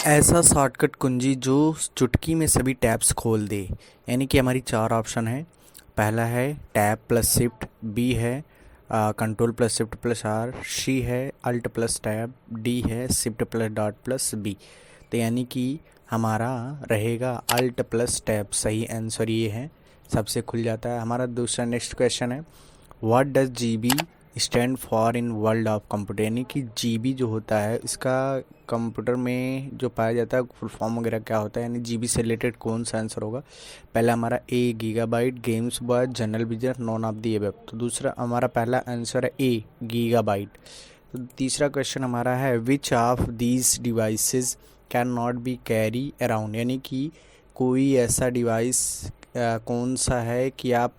ऐसा शॉर्टकट कुंजी जो चुटकी में सभी टैब्स खोल दे। यानी कि हमारी चार ऑप्शन है। पहला है टैब प्लस शिफ्ट, बी है control plus shift plus R, C है अल्ट प्लस टैब, डी है shift plus dot plus B. तो यानी कि हमारा रहेगा अल्ट प्लस टैब। सही आंसर ये है, सबसे खुल जाता है। हमारा दूसरा नेक्स्ट क्वेश्चन है, what does GB stand for in world of computer. यानी कि जीबी जो होता है इसका कंप्यूटर में जो पाया जाता है फुल फॉर्म वगैरह क्या होता है, यानी जीबी से रिलेटेड कौन सा आंसर होगा। पहला हमारा A gigabyte, games boy, general vision, none of the above. तो दूसरा हमारा पहला आंसर है ए गीगाबाइट। तो तीसरा क्वेश्चन हमारा है, विच of these devices can not be carry around. यानी कि कोई ऐसा डिवाइस कौन सा है कि आप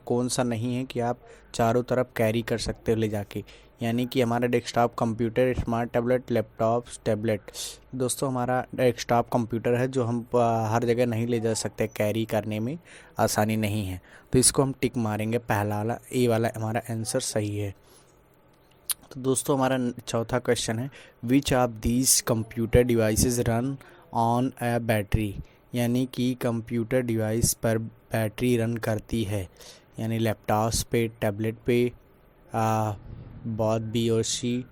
कौन सा नहीं है कि आप चारों तरफ कैरी कर सकते हो ले जाके। यानी कि हमारा desktop computer, smart tablet, laptop, tablet. दोस्तों हमारा डेस्कटॉप कंप्यूटर है जो हम हर जगह नहीं ले जा सकते, कैरी करने में आसानी नहीं है, तो इसको हम टिक मारेंगे। पहला वाला ए वाला हमारा आंसर सही है। तो दोस्तों हमारा चौथा क्वेश्चन है, विच of these computer devices run on a battery. यानी कि कंप्यूटर डिवाइस पर बैटरी रन करती है, यानी लैपटॉप्स पे, टैबलेट पे, बहुत बी और सी।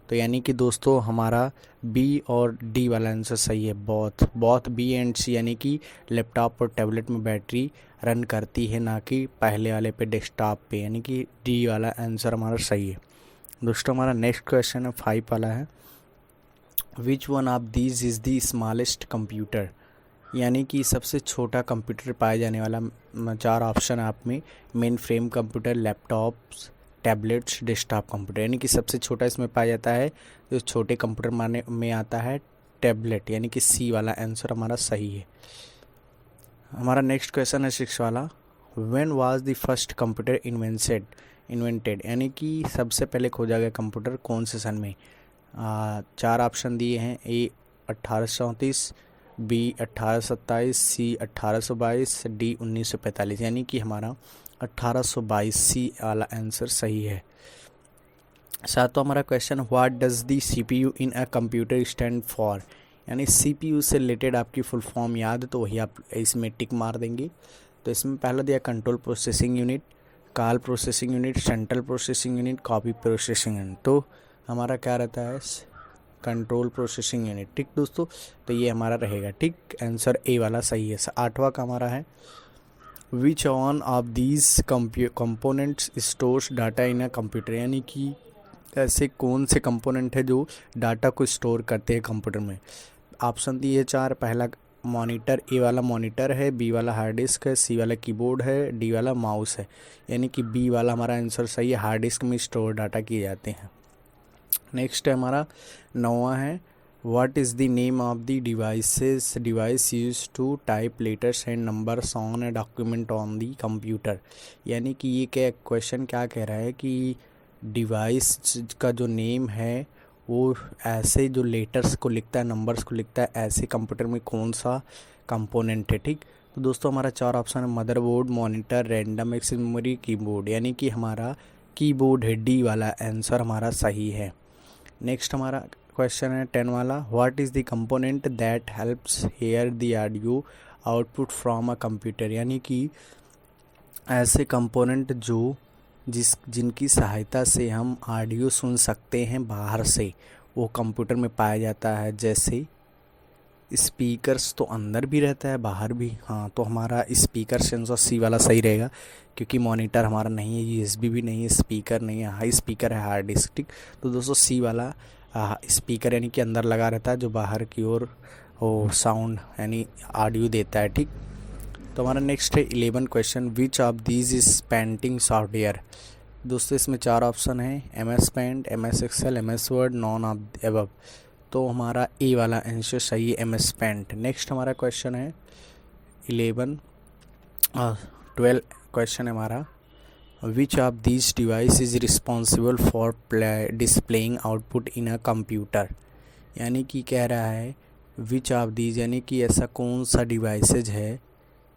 तो यानी कि दोस्तों हमारा बी और डी वाला आंसर सही है, बहुत बी एंड सी। यानी कि लैपटॉप और टैबलेट में बैटरी रन करती है, ना कि पहले वाले पे डेस्कटॉप पे। यानी कि डी वाला आंसर हमारा सही है। दोस्तों हमारा नेक्स्ट क्वेश्चन है 5 वाला है, which one of these is the smallest computer. यानी कि सबसे छोटा कंप्यूटर पाया जाने वाला चार ऑप्शन आप में, main frame computer, laptops, tablets, desktop computer. यानी कि सबसे छोटा इसमें पाया जाता है जो छोटे कंप्यूटर माने में आता है टैबलेट, यानी कि सी वाला आंसर हमारा सही है। हमारा नेक्स्ट क्वेश्चन है 6 वाला, when was the first computer invented. यानी कि सबसे पहले खोजा गया कंप्यूटर कौन से सन में। चार ऑप्शन दिए हैं, ए 1834, बी 1827, सी 1822, डी 1945। यानी कि हमारा 1822 सी वाला आंसर सही है। सातवां हमारा question, what does the CPU in a computer stand for. यानी सीपीयू से रिलेटेड आपकी फुल फॉर्म याद है तो वही आप इसमें टिक मार देंगे। तो इसमें पहला दिया control processing unit, call processing unit, central processing unit, copy processing unit. तो हमारा क्या रहता है, कंट्रोल प्रोसेसिंग यूनिट। ठीक दोस्तों, तो ये हमारा रहेगा ठीक, आंसर ए वाला सही है। आठवां का हमारा है, which one of these components stores data in a computer. यानी कि ऐसे कौन से कंपोनेंट है जो डाटा को स्टोर करते हैं कंप्यूटर में। ऑप्शन दिए चार, पहला मॉनिटर, ए वाला मॉनिटर है, बी वाला हार्ड डिस्क है, सी वाला कीबोर्ड है, डी वाला माउस है। यानी कि बी वाला हमारा आंसर सही है, हार्ड डिस्क में स्टोर डाटा किए जाते हैं। नेक्स्ट है हमारा 9वां है, what is the name of the device use to type letters and numbers on a document on the computer. यानी कि ये क्या क्वेश्चन क्या कह रहा है कि डिवाइस का जो नेम है वो ऐसे जो लेटर्स को लिखता है, नंबर्स को लिखता है, ऐसे कंप्यूटर में कौन सा कंपोनेंट है। ठीक, तो दोस्तों हमारा चार ऑप्शन है, motherboard, monitor, random access memory, keyboard. यानी कि हमारा कीबोर्ड है, डी वाला आंसर हमारा सही है। नेक्स्ट हमारा क्वेश्चन है 10 वाला, what is the component that helps hear the audio output from a computer. यानी कि ऐसे कंपोनेंट जो जिनकी सहायता से हम ऑडियो सुन सकते हैं बाहर से, वो कंप्यूटर में पाया जाता है। जैसे स्पीकर्स तो अंदर भी रहता है बाहर भी। हाँ, तो हमारा स्पीकर सेंसर सी वाला सही रहेगा, क्योंकि मॉनिटर हमारा नहीं है, यूएसबी भी नहीं है, स्पीकर नहीं है, हाई स्पीकर है हार्ड डिस्क। ठीक, तो दोस्तों सी वाला स्पीकर यानी कि अंदर लगा रहता है जो बाहर की ओर वो साउंड यानी ऑडियो देता है। ठीक, तो हमारा नेक्स्ट है 11 question, which of these is painting software. दोस्तों इसमें चार ऑप्शन है, MS Paint, MS Excel, MS Word, none of above. तो हमारा ए वाला आंसर सही है, MS पेंट। नेक्स्ट हमारा क्वेश्चन है 12 क्वेश्चन है हमारा, which of these device is responsible for displaying output in a computer. यानी कि कह रहा है विच ऑफ दीज, यानी कि ऐसा कौन सा डिवाइसेज है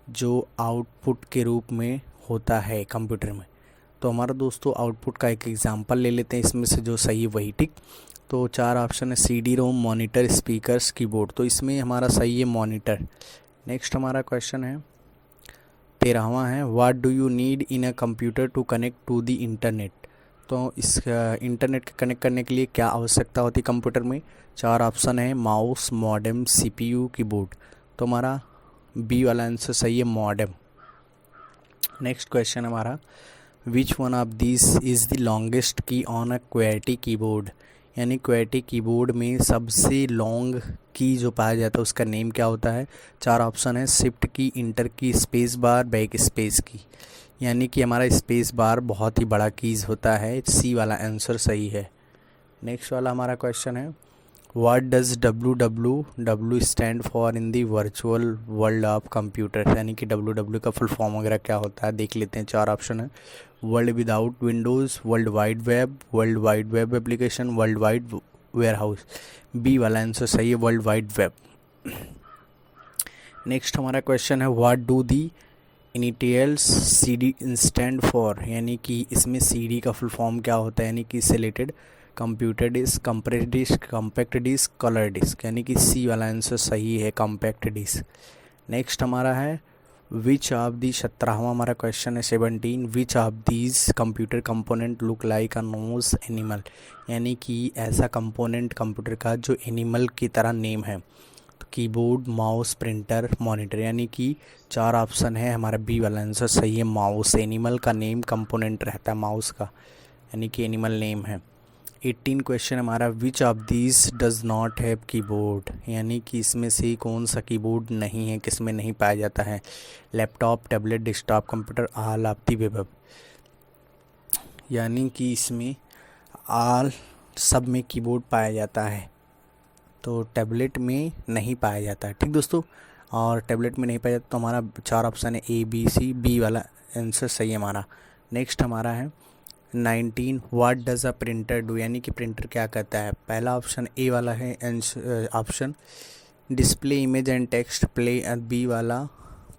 जो आउटपुट के रूप में होता है कंप्यूटर में। तो हमारा दोस्तों आउटपुट का एक एग्जांपल ले लेते हैं इसमें से जो सही वही। ठीक, तो चार ऑप्शन है CD रोम, मॉनिटर, स्पीकर्स, कीबोर्ड। तो इसमें हमारा सही है मॉनिटर। नेक्स्ट हमारा क्वेश्चन है 13वां है what do you need in a computer to connect to the internet. तो इस इंटरनेट के कनेक्ट करने के लिए क्या आवश्यकता होती है कंप्यूटर में। चार ऑप्शन है माउस, मॉडेम, CPU, कीबोर्ड। तो हमारा बी वाला आंसर सही है मॉडेम। नेक्स्ट क्वेश्चन हमारा which one of this is the longest key on a qwerty keyboard. यानी क्वेटी कीबोर्ड में सबसे लॉन्ग की जो पाया जाता है उसका नेम क्या होता है। चार ऑप्शन है शिफ्ट की, इंटर की, स्पेस बार, बैक स्पेस की। यानी कि हमारा स्पेस बार बहुत ही बड़ा कीज़ होता है। सी वाला आंसर सही है। नेक्स्ट वाला हमारा क्वेश्चन है what does WWW stand for in the virtual world of computer. यानी कि WWW का फुल फॉर्म वगैरह क्या होता है देख लेते हैं। चार ऑप्शन है world without windows, world wide web application, world wide warehouse. B वाला आंसर सही है वर्ल्ड वाइड वेब। नेक्स्ट हमारा क्वेश्चन है what do the initials CD stand for. यानी कि इसमें CD का फुल फॉर्म क्या होता है। यानी कि selected computer disk, compressed disk, compact disk, colour disk. यानी कि सी वाला आंसर सही है कॉम्पैक्ट डिस्क। नेक्स्ट हमारा है विच ऑफ दी 17वां हमारा क्वेश्चन है 17 विच of these computer component look like a knows animal. यानी कि ऐसा कंपोनेंट कंप्यूटर का जो एनिमल की तरह नेम है। तो कीबोर्ड, माउस, प्रिंटर, मॉनिटर। यानी कि चार ऑप्शन है हमारा बी वाला आंसर सही है माउस। एनिमल का नेम कंपोनेंट रहता है माउस का, यानी कि एनिमल नेम है। 18 क्वेश्चन हमारा which of these does not have keyboard. यानी कि इसमें से कौन सा कीबोर्ड नहीं है, किस में नहीं पाया जाता है। Laptop, tablet, desktop computer, all of the web. यानी कि इसमें ऑल सब में कीबोर्ड पाया जाता है, तो टैबलेट में नहीं पाया जाता है। ठीक दोस्तों, और टैबलेट में नहीं पाया जाता तो हमारा चार ऑप्शन है ABC, बी वाला आंसर सही है हमारा। नेक्स्ट हमारा है 19 what does a printer do. यानी कि प्रिंटर क्या करता है। पहला ऑप्शन ए वाला है option display image and text, B वाला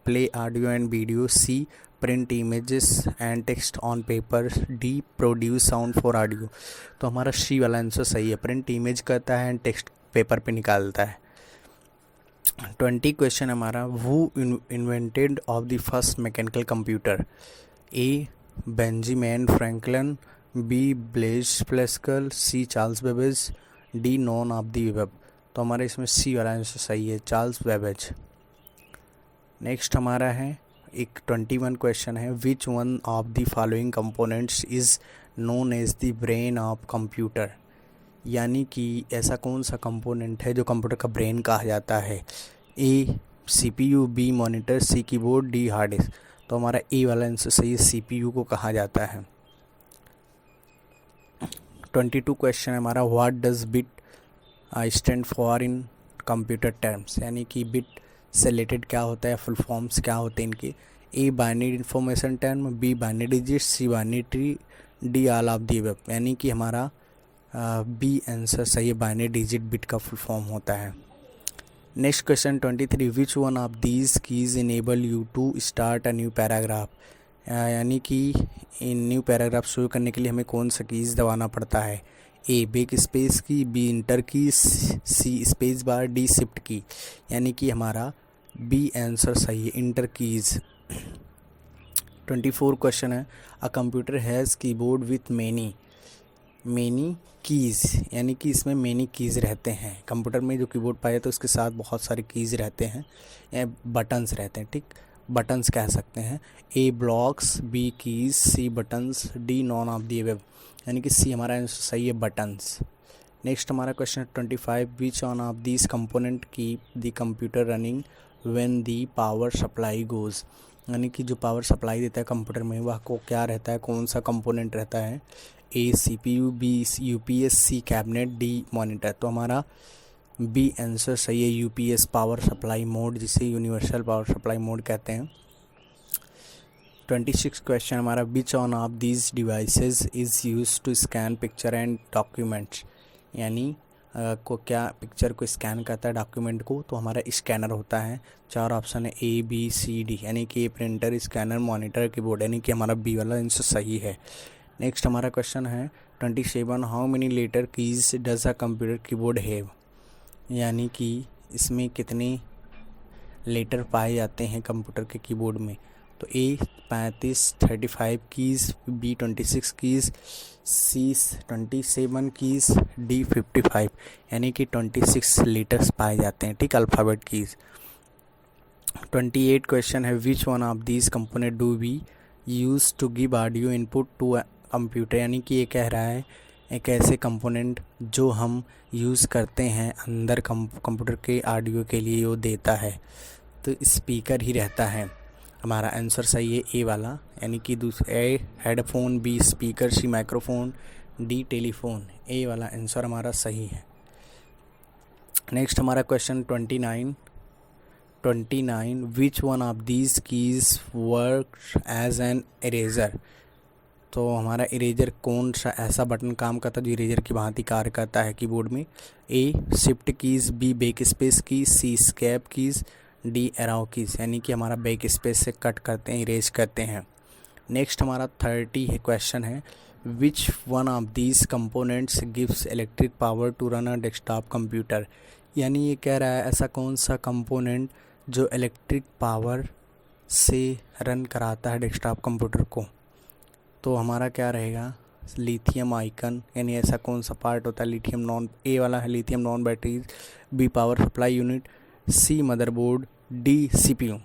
play audio and video, C print images and text on paper, D produce sound for audio. तो हमारा सी वाला आंसर सही है, प्रिंट इमेज करता है एंड टेक्स्ट पेपर पे निकालता है। 20 क्वेश्चन हमारा who invented of the first mechanical computer. A Benjamin Franklin, B Blaise Pascal, C Charles Babbage, D none of the above. तो हमारे इसमें सी वाला आंसर सही है चार्ल्स बेबेज। नेक्स्ट हमारा है एक 21 क्वेश्चन है which one of the following components is known as the brain of computer. यानी कि ऐसा कौन सा कंपोनेंट है जो कंप्यूटर का ब्रेन कहा जाता है। A CPU, B monitor, C keyboard, D hard disk. तो हमारा ए वाला आंसर सही है CPU को कहा जाता है। 22 क्वेश्चन है हमारा what does bit stand for in computer terms. यानी कि बिट से रिलेटेड क्या होता है, फुल फॉर्म्स क्या होते हैं इनके। A binary information term, B binary digits, C binary tree, D all of the web. यानी कि हमारा बी आंसर सही है, बाइनरी डिजिट बिट का फुल फॉर्म होता है। Next question 23 which one of these keys enable you to start a new paragraph. यानी कि इन न्यू पैराग्राफ शुरू करने के लिए हमें कौन सा कीज़ दबाना पड़ता है। ए बैक स्पेस की, बी इंटर की, सी स्पेस बार, डी शिफ्ट की। यानी कि हमारा बी आंसर सही है इंटर कीज़। 24 क्वेश्चन है a computer has keyboard with many keys. यानी कि इसमें मैनी कीज़ रहते हैं। कंप्यूटर में जो कीबोर्ड पाया तो उसके साथ बहुत सारे कीज़ रहते हैं या बटन्स रहते हैं। ठीक, बटन्स कह सकते हैं। A blocks, B keys, C buttons, D none of the web. यानी कि सी हमारा आंसर सही है बटन्स। नेक्स्ट हमारा question 25 which on of this component keep the computer running when the power supply goes. यानी कि जो पावर सप्लाई देता है कंप्यूटर में वह को क्या रहता है, कौन सा कंपोनेंट रहता है। A CPU, B UPS, C cabinet, D monitor. तो हमारा बी आंसर सही है UPS पावर सप्लाई मोड, जिसे यूनिवर्सल पावर सप्लाई मोड कहते हैं। 26 क्वेश्चन हमारा which on of these devices is use to scan picture and documents. यानी को क्या पिक्चर को स्कैन करता है डॉक्यूमेंट को, तो हमारा स्कैनर होता है। चार ऑप्शन है ABCD। यानी कि प्रिंटर, स्कैनर, मॉनिटर, कीबोर्ड। यानी कि हमारा बी वाला आंसर सही है। नेक्स्ट हमारा क्वेश्चन है 27 how many letter keys does a computer keyboard have, यानी कि इसमें कितने लेटर पाए जाते हैं कंप्यूटर के कीबोर्ड में। तो ए 35 35 कीज़, बी 26 कीज़, सी 27 कीज़, डी 55, यानी कि 26 लेटर्स पाए जाते हैं, ठीक, अल्फ़ाबेट कीज़। 28 क्वेश्चन है which one of these component do we use to give audio input to computer, यानी कि ये कह रहा है एक ऐसे कंपोनेंट जो हम यूज़ करते हैं अंदर कंप्यूटर के ऑडियो के लिए वो देता है, तो स्पीकर ही रहता है। हमारा आंसर सही है ए वाला, यानी कि A headphone, B speaker, C microphone, D telephone. A वाला आंसर हमारा सही है। नेक्स्ट हमारा question 29 which one of these keys work as an eraser, तो हमारा इरेजर कौन सा ऐसा बटन काम करता है जो इरेजर की भांति कार्य करता है कीबोर्ड में। A shift keys, B back space keys, C escape keys, D arrow keys, यानी कि हमारा बैक स्पेस से कट करते हैं, इरेज करते हैं। नेक्स्ट हमारा 30 है क्वेश्चन है which one of these components gives electric power to run a desktop computer, यानी ये कह रहा है ऐसा कौन सा कंपोनेंट जो इलेक्ट्रिक पावर से रन कराता है डेस्कटॉप कंप्यूटर को। तो हमारा क्या रहेगा, लिथियम आइकन, यानी ऐसा कौन सा पार्ट होता है लिथियम नॉन, ए वाला है lithium non batteries, B power supply unit, C motherboard, D CPU.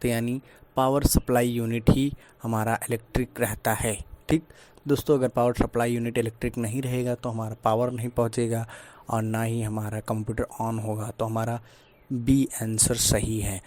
तो यानी पावर सप्लाई यूनिट ही हमारा इलेक्ट्रिक रहता है, ठीक दोस्तों। अगर पावर सप्लाई यूनिट इलेक्ट्रिक नहीं रहेगा तो हमारा पावर नहीं पहुंचेगा और ना ही हमारा कंप्यूटर ऑन होगा, तो हमारा बी आंसर सही है।